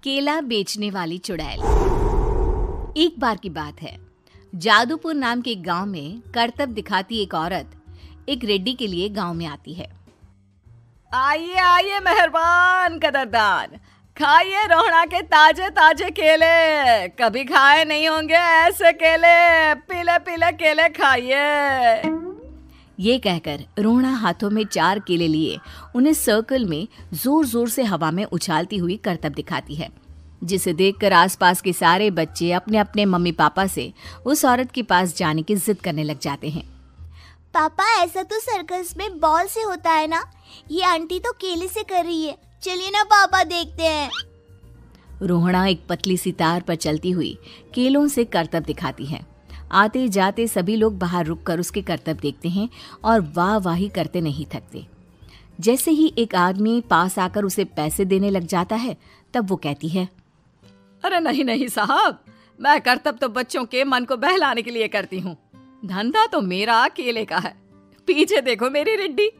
केला बेचने वाली चुड़ैल। एक बार की बात है, जादूपुर नाम के एक गांव में करतब दिखाती एक औरत एक रेड्डी के लिए गांव में आती है। आइए आइए मेहरबान कदरदान, खाइए रोहड़ा के ताजे ताजे केले। कभी खाए नहीं होंगे ऐसे केले, पीले पीले केले खाइए। ये कहकर रोहड़ा हाथों में 4 केले लिए उन्हें सर्कल में जोर जोर से हवा में उछालती हुई करतब दिखाती है, जिसे देखकर आसपास के सारे बच्चे अपने अपने मम्मी पापा से उस औरत के पास जाने की जिद करने लग जाते हैं। पापा, ऐसा तो सर्कस में बॉल से होता है ना, ये आंटी तो केले से कर रही है। चलिए ना पापा, देखते हैं। रोहड़ा एक पतली सी तार पर चलती हुई केलों से करतब दिखाती है। आते जाते सभी लोग बाहर रुककर उसके करतब देखते हैं और वाह वाही करते नहीं थकते। जैसे ही एक आदमी पास आकर उसे पैसे देने लग जाता है, तब वो कहती है, अरे नहीं नहीं साहब, मैं करतब तो बच्चों के मन को बहलाने के लिए करती हूँ। धंधा तो मेरा केले का है। पीछे देखो मेरी रिड्डी,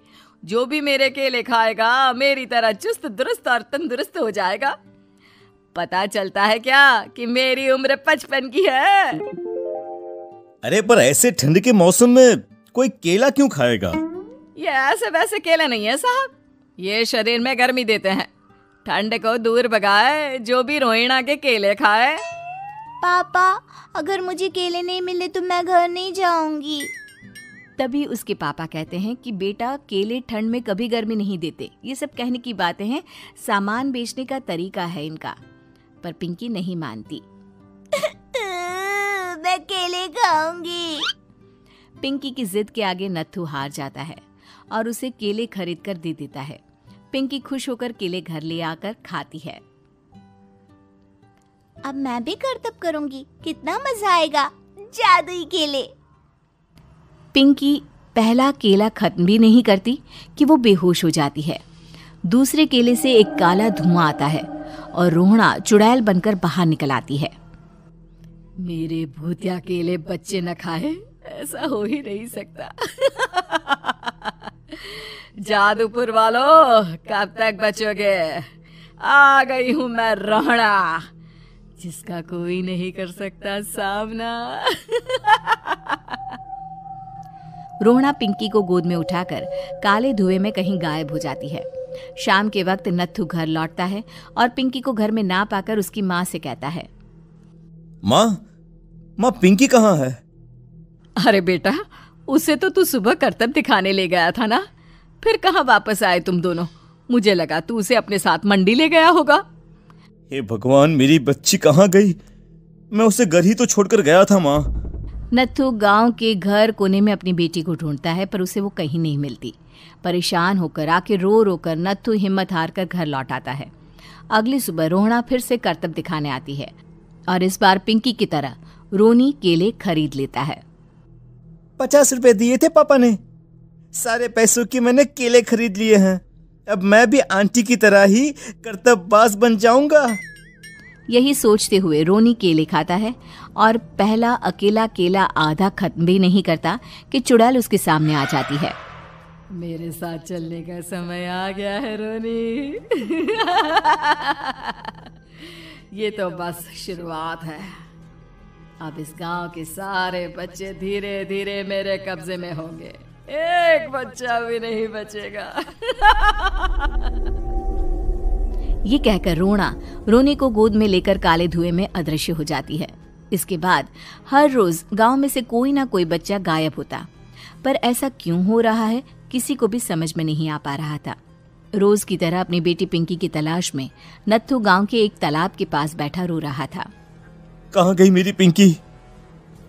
जो भी मेरे केले खाएगा मेरी तरह चुस्त दुरुस्त और तंदुरुस्त हो जाएगा। पता चलता है क्या कि मेरी उम्र 55 की है। अरे पर ऐसे ठंड के मौसम में कोई केला क्यों खाएगा? ये ऐसे वैसे केले नहीं है साहब, ये शरीर में गर्मी देते हैं। ठंड को दूर भगाए जो भी रोहिणा के केले खाए। पापा, अगर मुझे केले नहीं मिले तो मैं घर नहीं जाऊंगी। तभी उसके पापा कहते हैं कि बेटा, केले ठंड में कभी गर्मी नहीं देते। ये सब कहने की बातें हैं, सामान बेचने का तरीका है इनका। पर पिंकी नहीं मानती। मैं केले खाऊंगी। पिंकी की जिद के आगे नत्थू हार जाता है और उसे केले खरीद कर दे देता है। पिंकी खुश होकर केले घर ले आकर खाती है। अब मैं भी करतब करूंगी, कितना मजा आएगा। जादुई केले। पिंकी पहला केला खत्म भी नहीं करती कि वो बेहोश हो जाती है। दूसरे केले से एक काला धुआं आता है और रोहड़ा चुड़ैल बनकर बाहर निकल आती है। मेरे भूतिया केले बच्चे न खाए, ऐसा हो ही नहीं सकता। जादूपुर वालों, कब तक बचोगे? आ गई हूं मैं रोहड़ा, जिसका कोई नहीं कर सकता सामना। रोहड़ा पिंकी को गोद में उठाकर काले धुएं में कहीं गायब हो जाती है। शाम के वक्त नत्थू घर लौटता है और पिंकी को घर में ना पाकर उसकी माँ से कहता है, माँ पिंकी कहाँ है? अरे बेटा, उसे तो तू सुबह करतब दिखाने ले गया था ना, फिर कहाँ वापस आए तुम दोनों? मुझे लगा तू उसे अपने साथ मंडी ले गया होगा। हे भगवान, मेरी बच्ची कहाँ गई? मैं उसे घर ही तो छोड़कर गया था माँ। नत्थू गांव के घर कोने में अपनी बेटी को ढूंढता है, पर उसे वो कहीं नहीं मिलती। परेशान होकर आके रो रो कर नत्थू हिम्मत हार कर घर लौट आता है। अगली सुबह रोहड़ा फिर से करतब दिखाने आती है और इस बार पिंकी की तरह रोनी केले खरीद लेता है। 50 रुपए दिए थे पापा ने, सारे पैसों की मैंने केले खरीद लिए हैं। अब मैं भी आंटी की तरह ही करतबबाज बन जाऊंगा। यही सोचते हुए रोनी केले खाता है और पहला अकेला केला आधा खत्म भी नहीं करता कि चुड़ैल उसके सामने आ जाती है। मेरे साथ चलने का समय आ गया है रोनी। ये तो बस शुरुआत है। अब इस गांव के सारे बच्चे धीरे धीरे मेरे कब्जे में होंगे, एक बच्चा भी नहीं बचेगा। ये कहकर रोना रोनी को गोद में लेकर काले धुएं में अदृश्य हो जाती है। इसके बाद हर रोज गांव में से कोई ना कोई बच्चा गायब होता, पर ऐसा क्यों हो रहा है किसी को भी समझ में नहीं आ पा रहा था। रोज की तरह अपनी बेटी पिंकी की तलाश में नत्थू गांव के एक तालाब के पास बैठा रो रहा था। कहाँ गई मेरी पिंकी?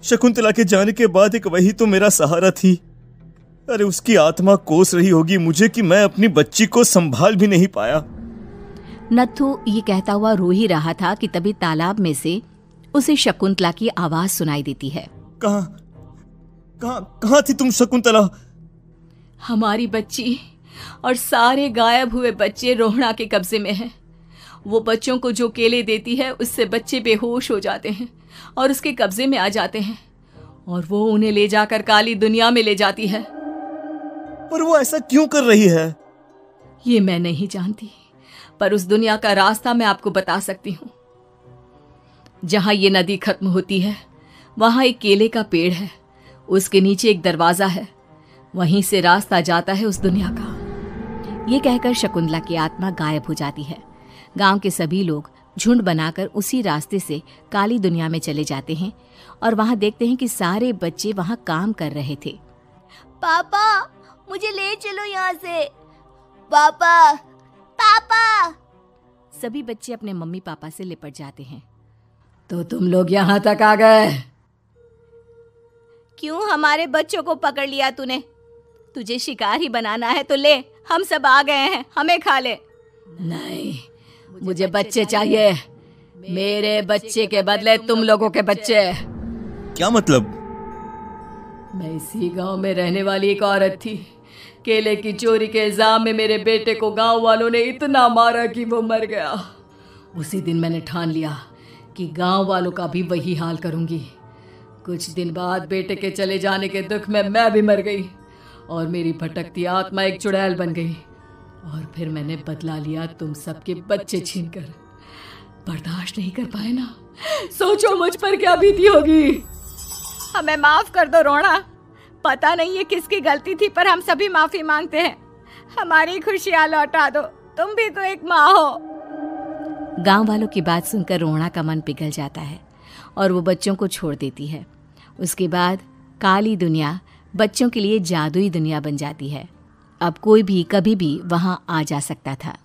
शकुंतला के जाने के बाद एक वही तो मेरा सहारा थी। अरे उसकी आत्मा कोस रही होगी मुझे कि मैं अपनी बच्ची को संभाल भी नहीं पाया। नत्थू ये कहता हुआ रो ही रहा था कि तभी तालाब में से उसे शकुंतला की आवाज सुनाई देती है। कहाँ थी तुम शकुंतला? हमारी बच्ची और सारे गायब हुए बच्चे रोहड़ा के कब्जे में हैं। वो बच्चों को जो केले देती है उससे बच्चे बेहोश हो जाते हैं और उसके कब्जे में आ जाते हैं और वो उन्हें ले जाकर काली दुनिया में ले जाती है। पर वो ऐसा क्यों कर रही है? ये मैं नहीं जानती, पर उस दुनिया का रास्ता मैं आपको बता सकती हूँ। जहां ये नदी खत्म होती है वहां एक केले का पेड़ है, उसके नीचे एक दरवाजा है, वहीं से रास्ता जाता है उस दुनिया का। ये कहकर शकुंतला की आत्मा गायब हो जाती है। गांव के सभी लोग झुंड बनाकर उसी रास्ते से काली दुनिया में चले जाते हैं और वहां देखते हैं कि सारे बच्चे वहां काम कर रहे थे। पापा मुझे ले चलो यहाँ से। पापा पापा। सभी बच्चे अपने मम्मी पापा से लिपट जाते हैं। तो तुम लोग यहाँ तक आ गए? क्यों हमारे बच्चों को पकड़ लिया तूने? तुझे शिकार ही बनाना है तो ले, हम सब आ गए हैं, हमें खा ले। नहीं, मुझे बच्चे चाहिए, मेरे बच्चे के बदले तुम लोगों के बच्चे। क्या मतलब? मैं इसी गांव में रहने वाली एक औरत थी। केले की चोरी के इल्जाम में मेरे बेटे को गांव वालों ने इतना मारा कि वो मर गया। उसी दिन मैंने ठान लिया कि गांव वालों का भी वही हाल करूंगी। कुछ दिन बाद बेटे के चले जाने के दुख में मैं भी मर गई और मेरी भटकती आत्मा एक चुड़ैल बन गई। और फिर मैंने बदला लिया तुम सबके बच्चे छीनकर। बर्दाश्त नहीं कर पाए ना, सोचो मुझ पर क्या बीती होगी। हमें माफ कर दो रोना, पता नहीं ये किसकी गलती थी पर हम सभी माफी मांगते हैं। हमारी खुशियां लौटा दो, तुम भी तो एक माँ हो। गांव वालों की बात सुनकर रोना का मन पिघल जाता है और वो बच्चों को छोड़ देती है। उसके बाद काली दुनिया बच्चों के लिए जादुई दुनिया बन जाती है। अब कोई भी कभी भी वहां आ जा सकता था।